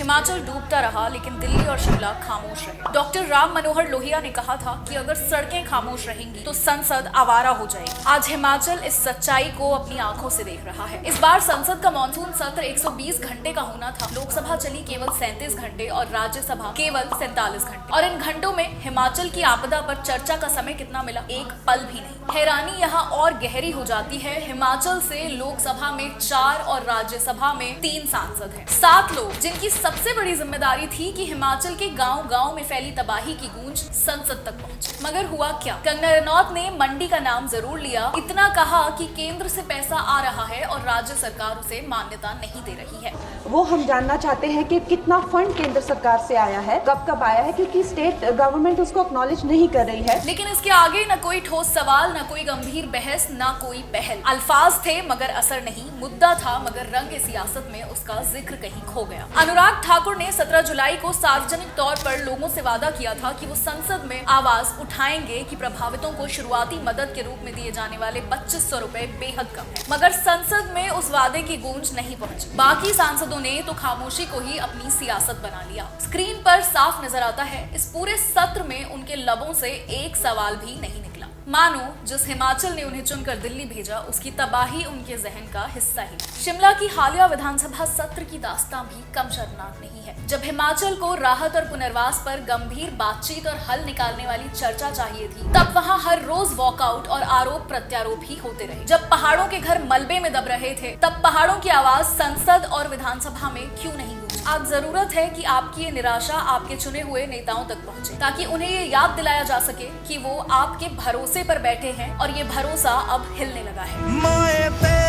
हिमाचल डूबता रहा लेकिन दिल्ली और शिमला खामोश रहे। डॉक्टर राम मनोहर लोहिया ने कहा था कि अगर सड़कें खामोश रहेंगी तो संसद आवारा हो जाएगी। आज हिमाचल इस सच्चाई को अपनी आंखों से देख रहा है। इस बार संसद का मॉनसून सत्र 120 घंटे का होना था। लोकसभा चली केवल 37 घंटे और राज्यसभा केवल 47 घंटे। और इन घंटों में हिमाचल की आपदा पर चर्चा का समय कितना मिला? एक पल भी नहीं। हैरानी यहाँ और गहरी हो जाती है। हिमाचल से लोकसभा में 4 और राज्यसभा में 3 सांसद हैं। 7 लोग जिनकी सबसे बड़ी जिम्मेदारी थी कि हिमाचल के गांव-गांव में फैली तबाही की गूंज संसद तक पहुंचे। मगर हुआ क्या? कंगना रनौत ने मंडी का नाम जरूर लिया, इतना कहा कि केंद्र से पैसा आ रहा है और राज्य सरकार उसे मान्यता नहीं दे रही है। वो हम जानना चाहते हैं कि कितना फंड केंद्र सरकार से आया है, कब कब आया है, क्योंकि स्टेट गवर्नमेंट उसको एक्नॉलेज नहीं कर रही है। लेकिन इसके आगे न कोई ठोस सवाल, न कोई गंभीर बहस, न कोई पहल। अल्फाज थे मगर असर नहीं, मुद्दा था मगर रंग सियासत में उसका जिक्र कहीं खो गया। अनुराग ठाकुर ने 17 जुलाई को सार्वजनिक तौर पर लोगों से वादा किया था कि वो संसद में आवाज उठाएंगे कि प्रभावितों को शुरुआती मदद के रूप में दिए जाने वाले 2500 रुपए बेहद कम है। मगर संसद में उस वादे की गूंज नहीं पहुंची। बाकी सांसदों ने तो खामोशी को ही अपनी सियासत बना लिया। स्क्रीन पर साफ नजर आता है, इस पूरे सत्र में उनके लबों से एक सवाल भी नहीं निकला। मानो जिस हिमाचल ने उन्हें चुनकर दिल्ली भेजा उसकी तबाही उनके जहन का हिस्सा ही। शिमला की हालिया विधानसभा सत्र की दास्तां भी कम शर्मनाक नहीं है। जब हिमाचल को राहत और पुनर्वास पर गंभीर बातचीत और हल निकालने वाली चर्चा चाहिए थी, तब वहां हर रोज वॉकआउट और आरोप प्रत्यारोप ही होते रहे। जब पहाड़ों के घर मलबे में दब रहे थे, तब पहाड़ों की आवाज संसद और विधानसभा में क्यों नहीं गूंजी? आज जरूरत है कि आपकी ये निराशा आपके चुने हुए नेताओं तक पहुंचे, ताकि उन्हें ये याद दिलाया जा सके कि वो आपके भरोसे पर बैठे हैं और ये भरोसा अब हिलने लगा है।